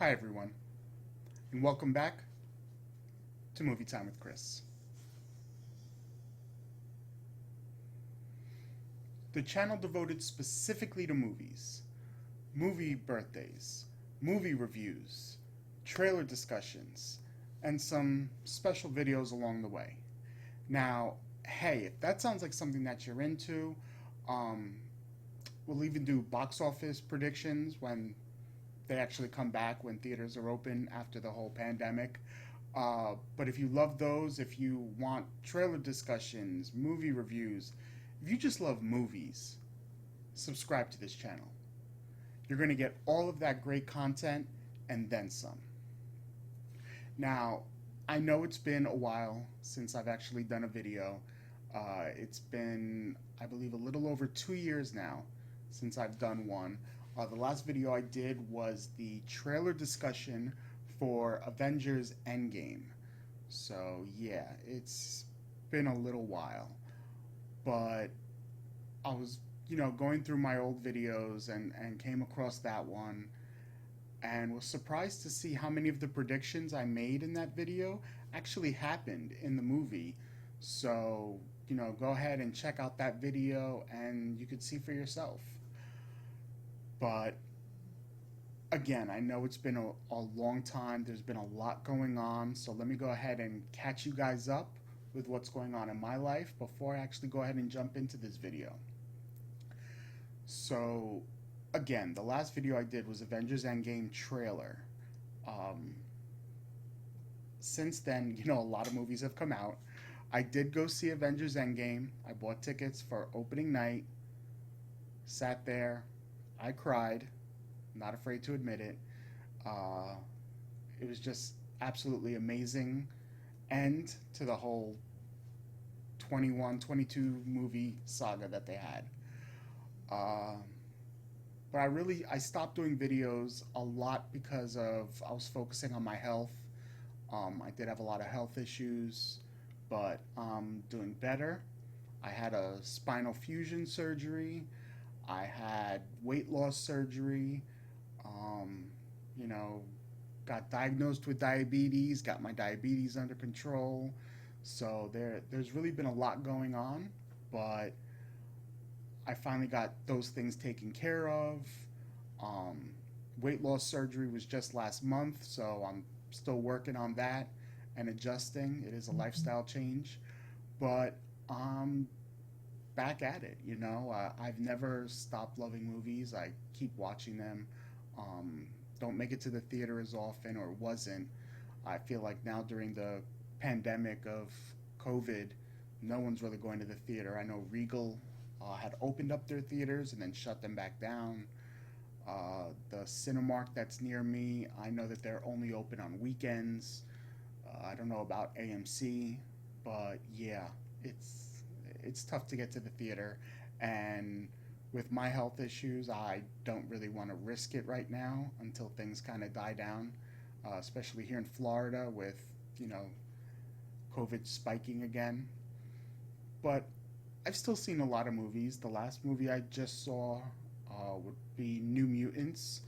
Hi, everyone, and welcome back to Movie Time with Chris. The channel devoted specifically to movies, movie birthdays, movie reviews, trailer discussions, and some special videos along the way. Now, hey, if that sounds like something that you're into, um, we'll even do box office predictions when they actually come back when theaters are open after the whole pandemic. But if you love those, if you want trailer discussions, movie reviews, if you just love movies, subscribe to this channel. You're going to get all of that great content and then some. Now, I know it's been a while since I've actually done a video. It's been, I believe, a little over 2 years now since I've done one. The last video I did was the trailer discussion for Avengers Endgame. So, yeah, it's been a little while. But I was, going through my old videos and came across that one and was surprised to see how many of the predictions I made in that video actually happened in the movie. So, go ahead and check out that video and you could see for yourself. But again, I know it's been a long time. There's been a lot going on. So let me go ahead and catch you guys up with what's going on in my life before I actually go ahead and jump into this video. So, again, the last video I did was Avengers Endgame trailer. Um, since then, a lot of movies have come out. I did go see Avengers Endgame. I bought tickets for opening night, sat there, I cried, not afraid to admit it. Uh, it was just absolutely amazing end to the whole 21, 22 movie saga that they had. Uh, but I stopped doing videos a lot because of I was focusing on my health. I did have a lot of health issues, but I'm doing better. I had a spinal fusion surgery. I had weight loss surgery. Um, you know, got diagnosed with diabetes. Got my diabetes under control. So there's really been a lot going on, but I finally got those things taken care of. Um, Weight loss surgery was just last month, so I'm still working on that and adjusting. It is a lifestyle change, but I'm back at it. I've never stopped loving movies. I keep watching them. Um, don't make it to the theater as often, or wasn't. I feel like now during the pandemic of COVID, no one's really going to the theater. I know Regal had opened up their theaters and then shut them back down. The Cinemark that's near me, I know that they're only open on weekends. I don't know about AMC, but yeah, it's tough to get to the theater, and with my health issues, I don't really want to risk it right now until things kind of die down, especially here in Florida with you know COVID spiking again. But I've still seen a lot of movies. The last movie I just saw would be New Mutants.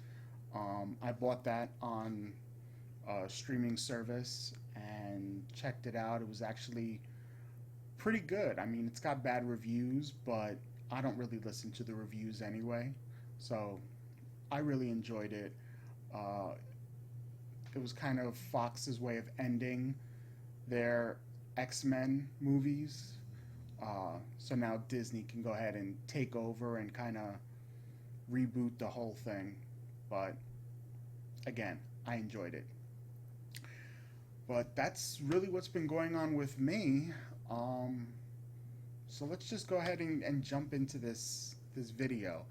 I bought that on a streaming service and checked it out. It was actually pretty good. I mean, it's got bad reviews, but I don't really listen to the reviews anyway. So I really enjoyed it. Uh, it was kind of Fox's way of ending their X-Men movies. So now Disney can go ahead and take over and kind of reboot the whole thing. But again, I enjoyed it. But that's really what's been going on with me. Um, so let's just go ahead and jump into this video.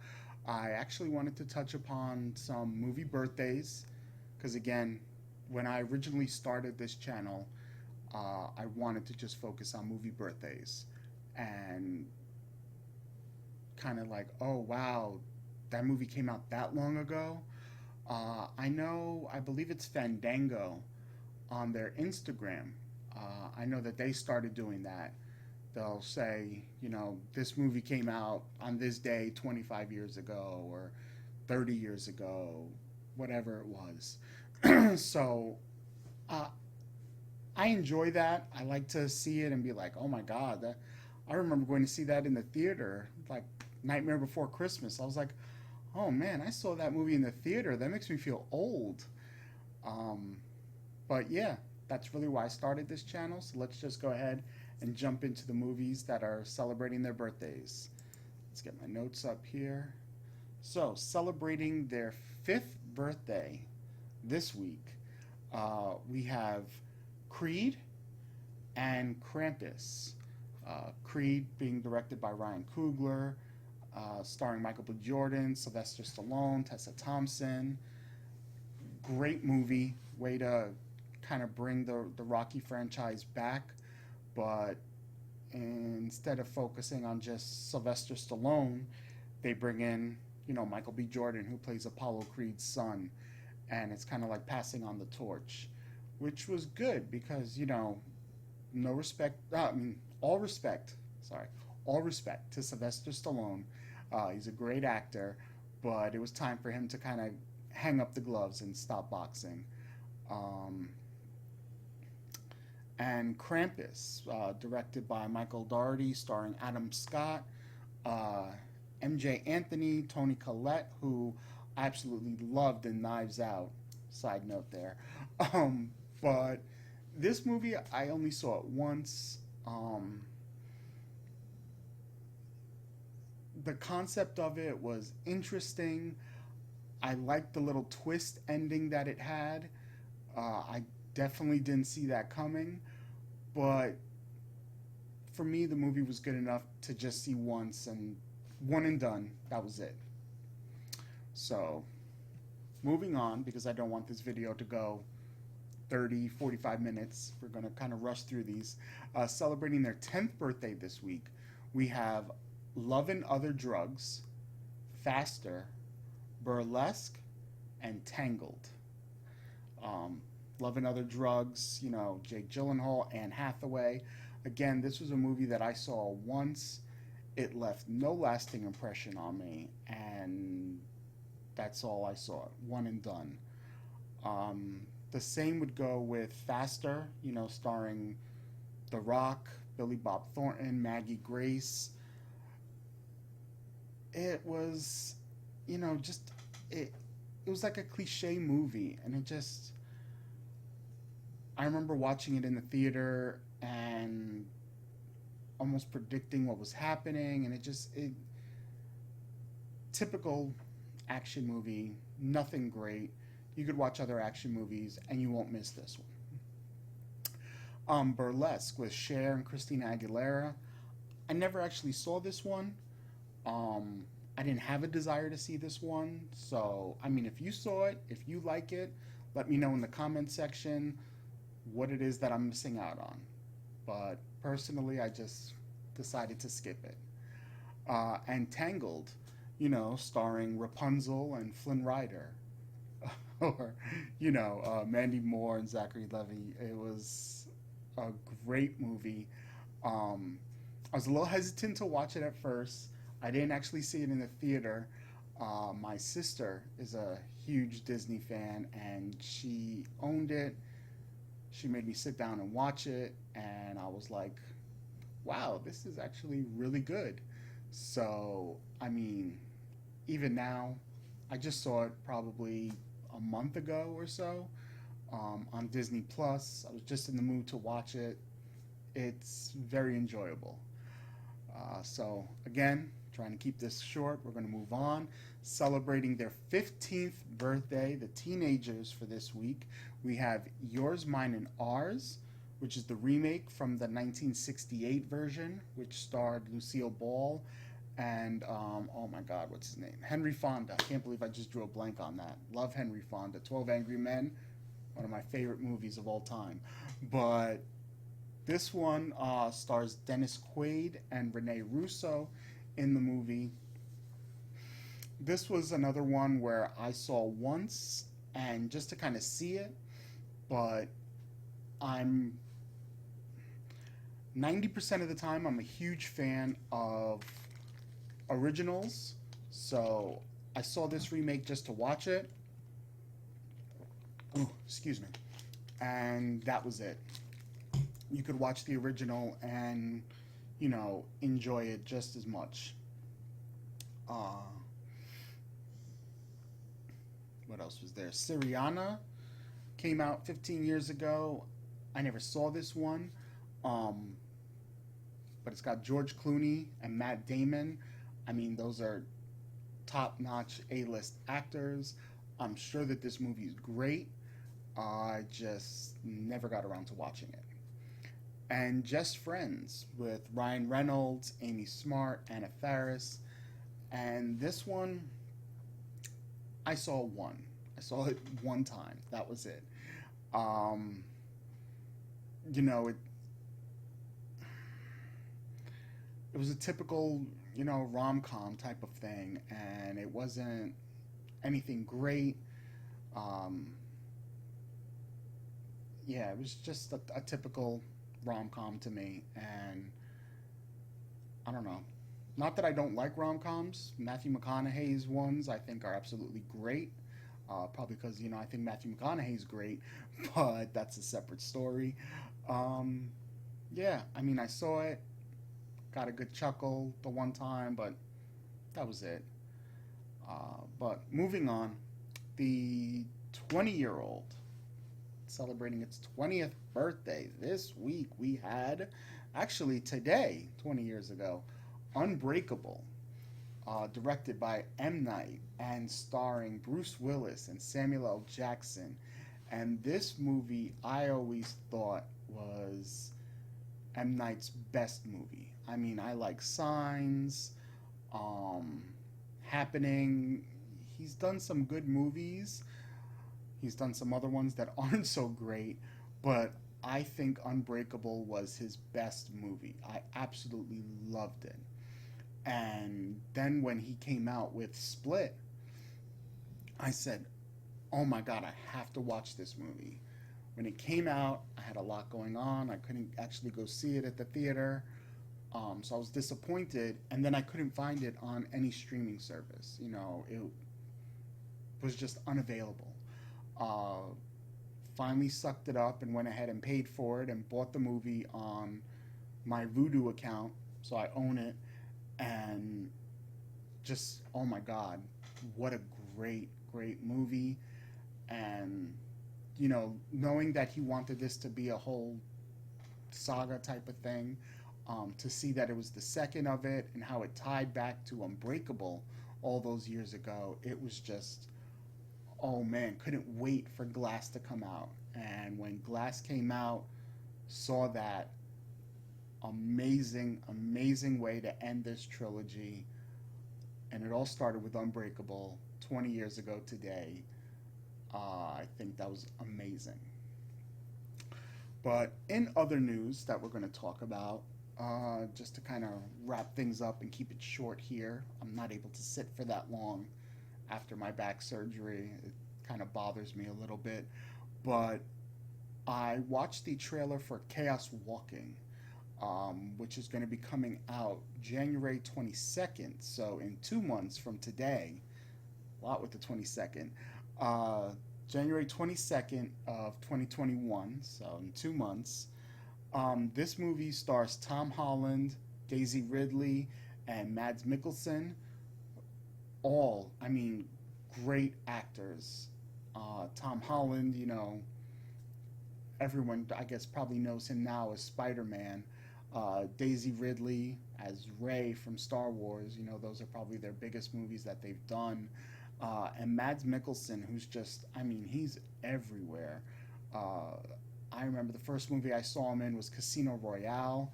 I actually wanted to touch upon some movie birthdays because again, when I originally started this channel, I wanted to just focus on movie birthdays and kind of like, oh wow, that movie came out that long ago. I know, I believe it's Fandango on their Instagram. I know that they started doing that. They'll say, this movie came out on this day 25 years ago or 30 years ago, whatever it was. So uh, I enjoy that. I like to see it and be like, oh my God, I remember going to see that in the theater, like Nightmare Before Christmas. I was like, oh man, I saw that movie in the theater. That makes me feel old. Um, but yeah, that's really why I started this channel. So let's just go ahead and jump into the movies that are celebrating their birthdays. Let's get my notes up here. So, celebrating their fifth birthday this week, we have Creed and Krampus. Creed being directed by Ryan Coogler, starring Michael B. Jordan, Sylvester Stallone, Tessa Thompson. Great movie. Way to kind of bring the Rocky franchise back, but instead of focusing on just Sylvester Stallone, they bring in, Michael B. Jordan, who plays Apollo Creed's son, and it's kind of like passing on the torch, which was good because, no respect, I mean, all respect, sorry, all respect to Sylvester Stallone. He's a great actor, but it was time for him to kind of hang up the gloves and stop boxing. Um, and Krampus, directed by Michael Dougherty, starring Adam Scott, uh, MJ Anthony, Tony Collette, who I absolutely loved in Knives Out. Side note there. Um, but this movie, I only saw it once. The concept of it was interesting. I liked the little twist ending that it had. I definitely didn't see that coming, but for me, the movie was good enough to just see once and one and done. That was it. So, moving on, because I don't want this video to go 30, 45 minutes. We're going to kind of rush through these. Celebrating their 10th birthday this week, we have Love and Other Drugs, Faster, Burlesque, and Tangled. Love and Other Drugs, Jake Gyllenhaal, Anne Hathaway. Again, this was a movie that I saw once. It left no lasting impression on me, and that's all I saw. One and done. The same would go with Faster, starring The Rock, Billy Bob Thornton, Maggie Grace. It was, just it was like a cliche movie, and I remember watching it in the theater and almost predicting what was happening, and it typical action movie, nothing great. You could watch other action movies and you won't miss this one. Burlesque with Cher and Christina Aguilera. I never actually saw this one. I didn't have a desire to see this one. So, I mean, if you saw it, if you like it, let me know in the comment section what it is that I'm missing out on. But personally, I just decided to skip it. And Tangled, starring Rapunzel and Flynn Rider. Or, Mandy Moore and Zachary Levi. It was a great movie. I was a little hesitant to watch it at first. I didn't actually see it in the theater. My sister is a huge Disney fan, and she owned it. She made me sit down and watch it, and I was like, wow, this is actually really good. So, I mean, even now, I just saw it probably a month ago or so on Disney Plus. I was just in the mood to watch it. It's very enjoyable. So, again, trying to keep this short, we're going to move on. Celebrating their 15th birthday, the teenagers for this week, we have Yours, Mine, and Ours, which is the remake from the 1968 version, which starred Lucille Ball and, oh my God, what's his name? Henry Fonda. I can't believe I just drew a blank on that. Love Henry Fonda. 12 Angry Men, one of my favorite movies of all time. But this one stars Dennis Quaid and Rene Russo in the movie. This was another one where I saw once and just to kind of see it, but I'm 90% of the time I'm a huge fan of originals. So I saw this remake just to watch it. Oh, excuse me. And that was it. You could watch the original and, enjoy it just as much. Uh, what else was there? Syriana came out 15 years ago. I never saw this one, um, but it's got George Clooney and Matt Damon. I mean, those are top notch A list actors. I'm sure that this movie is great. I just never got around to watching it. And Just Friends with Ryan Reynolds, Amy Smart, Anna Faris. And this one, I saw one. I saw it one time. That was it. Um, you know, it it was a typical, rom com type of thing, and it wasn't anything great. Um, yeah, it was just a typical rom com to me, and I don't know. Not that I don't like rom coms. Matthew McConaughey's ones I think are absolutely great. Probably because I think Matthew McConaughey's great, but that's a separate story. Um, yeah, I mean I saw it, got a good chuckle the one time, but that was it. But moving on, the 20-year-old celebrating its 20th birthday this week. We had, actually today, 20 years ago, Unbreakable, directed by M. Night and starring Bruce Willis and Samuel L. Jackson. And this movie I always thought was M. Night's best movie. I mean, I like Signs, um, Happening. He's done some good movies. He's done some other ones that aren't so great, but I think Unbreakable was his best movie. I absolutely loved it. And then when he came out with Split, I said, oh my God, I have to watch this movie. When it came out, I had a lot going on. I couldn't actually go see it at the theater. So I was disappointed. And then I couldn't find it on any streaming service. It was just unavailable. Uh, Finally sucked it up and went ahead and paid for it and bought the movie on my Vudu account. So I own it. And just, oh my God, what a great, great movie. And knowing that he wanted this to be a whole saga type of thing, to see that it was the second of it and how it tied back to Unbreakable all those years ago, it was just, oh man, couldn't wait for Glass to come out. And when Glass came out, saw that amazing, amazing way to end this trilogy. And it all started with Unbreakable 20 years ago today. I think that was amazing. But in other news that we're going to talk about, just to kind of wrap things up and keep it short here, I'm not able to sit for that long after my back surgery. It kind of bothers me a little bit. But I watched the trailer for Chaos Walking, which is going to be coming out January 22nd. So in 2 months from today, a lot with the 22nd. Uh, January 22nd of 2021, so in 2 months. This movie stars Tom Holland, Daisy Ridley, and Mads Mikkelsen. All, I mean, great actors. Tom Holland, everyone, I guess, probably knows him now as Spider-Man. Daisy Ridley as Rey from Star Wars. Those are probably their biggest movies that they've done. And Mads Mikkelsen, who's just, I mean, he's everywhere. Uh, I remember the first movie I saw him in was Casino Royale,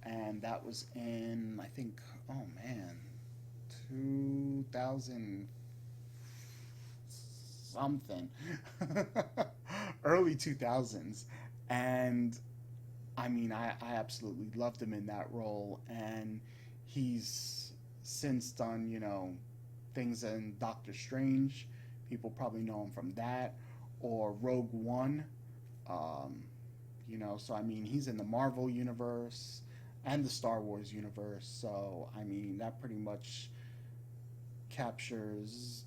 and that was in, I think, oh man, 2000 something, early 2000s. And I mean, I absolutely loved him in that role, and he's since done, things in Doctor Strange. People probably know him from that, or Rogue One. Um, so I mean, he's in the Marvel universe and the Star Wars universe. So I mean, that pretty much captures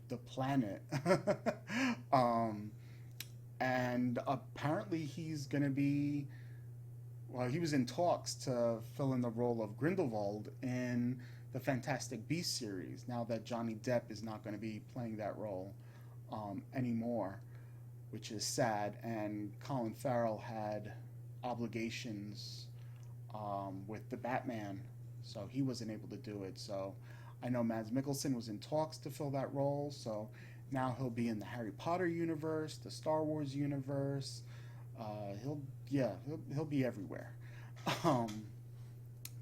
the planet. um, and apparently he's going to be, well, he was in talks to fill in the role of Grindelwald in the Fantastic Beasts series, now that Johnny Depp is not going to be playing that role anymore, which is sad. And Colin Farrell had obligations with the Batman, so he wasn't able to do it. So I know Mads Mikkelsen was in talks to fill that role, so now he'll be in the Harry Potter universe, the Star Wars universe. He'll yeah he'll be everywhere. Um,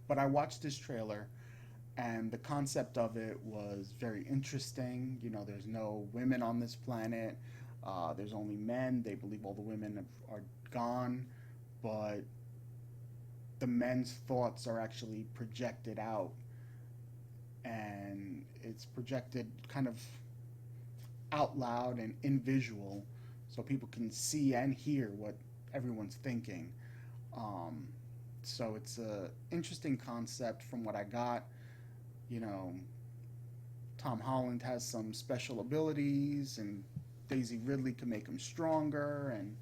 but I watched this trailer, and the concept of it was very interesting. You know, there's no women on this planet. There's only men. They believe all the women are gone, but the men's thoughts are actually projected out, and it's projected kind of out loud and in visual, so people can see and hear what everyone's thinking. Um, so it's a interesting concept from what I got. You know, Tom Holland has some special abilities, and Daisy Ridley can make him stronger, and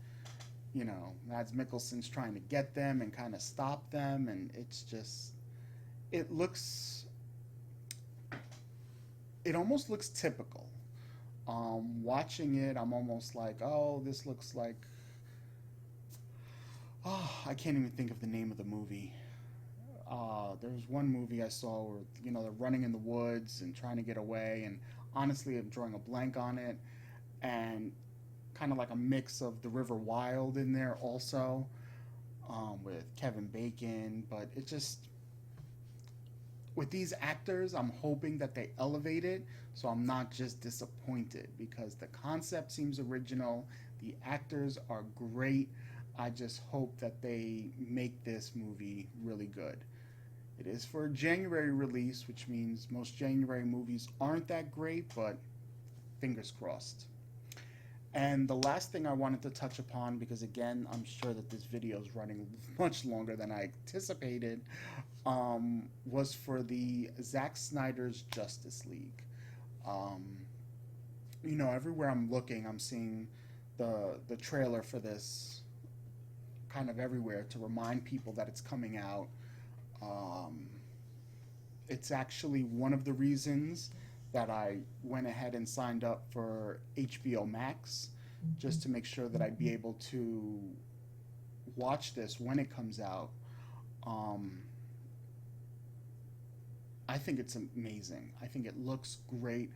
you know, Mads Mikkelsen's trying to get them and kind of stop them, and it's just, it looks, it almost looks typical. Watching it, I'm almost like, oh, this looks like, oh, I can't even think of the name of the movie. There was one movie I saw where, you know, they're running in the woods and trying to get away, and honestly, I'm drawing a blank on it, and kind of like a mix of The River Wild in there also, with Kevin Bacon. But it just, with these actors, I'm hoping that they elevate it, so I'm not just disappointed, because the concept seems original, the actors are great. I just hope that they make this movie really good. It is for a January release, which means most January movies aren't that great, but fingers crossed. And the last thing I wanted to touch upon, because again, I'm sure that this video is running much longer than I anticipated, was for the Zack Snyder's Justice League. Um, you know, everywhere I'm looking, I'm seeing the trailer for this kind of everywhere to remind people that it's coming out. Um, it's actually one of the reasons that I went ahead and signed up for HBO Max, just to make sure that I'd be able to watch this when it comes out. Um, I think it's amazing. I think it looks great.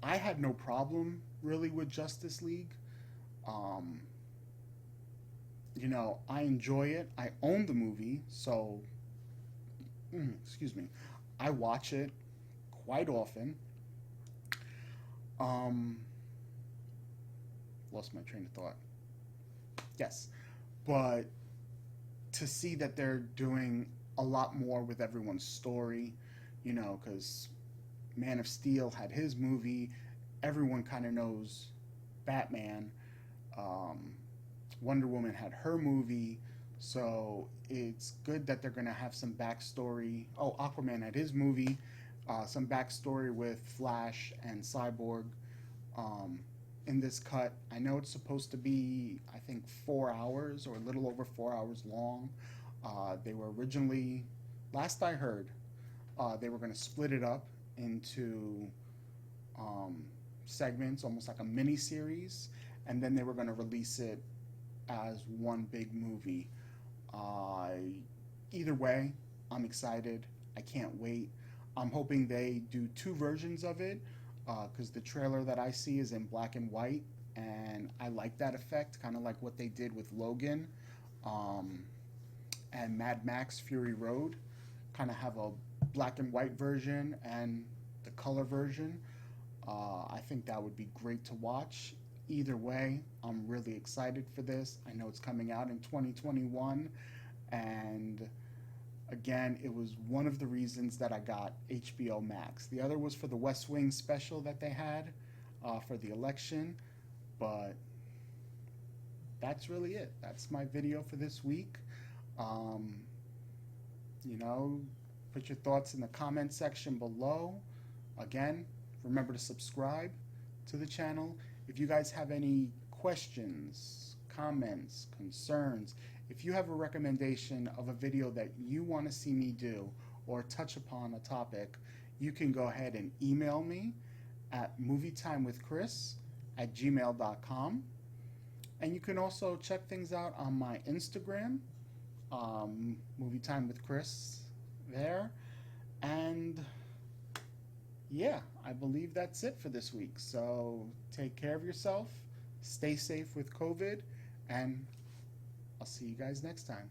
I had no problem really with Justice League. Um, you know, I enjoy it. I own the movie, so excuse me, I watch it quite often. Um, Lost my train of thought. Yes, but to see that they're doing a lot more with everyone's story, you know, because Man of Steel had his movie. Everyone kind of knows Batman. Um, Wonder Woman had her movie. So it's good that they're going to have some backstory. Oh, Aquaman had his movie. Some backstory with Flash and Cyborg um, in this cut. I know it's supposed to be, I think, 4 hours or a little over 4 hours long. They were originally, last I heard, they were going to split it up into um, segments, almost like a mini series, and then they were going to release it as one big movie. Uh, Either way, I'm excited. I can't wait. I'm hoping they do two versions of it, because the trailer that I see is in black and white, and I like that effect, kind of like what they did with Logan um, and Mad Max Fury Road. Kind of have a black and white version and the color version. I think that would be great to watch. Either way, I'm really excited for this. I know it's coming out in 2021, and again, it was one of the reasons that I got HBO Max. The other was for the West Wing special that they had for the election, but that's really it. That's my video for this week. Um, you know, put your thoughts in the comment section below. Again, remember to subscribe to the channel If you guys have any questions, comments, concerns, if you have a recommendation of a video that you want to see me do or touch upon a topic, you can go ahead and email me at movietimewithchris@gmail.com. And you can also check things out on my Instagram, Movie Time with Chris there. And yeah, I believe that's it for this week. So take care of yourself, stay safe with COVID, and I'll see you guys next time.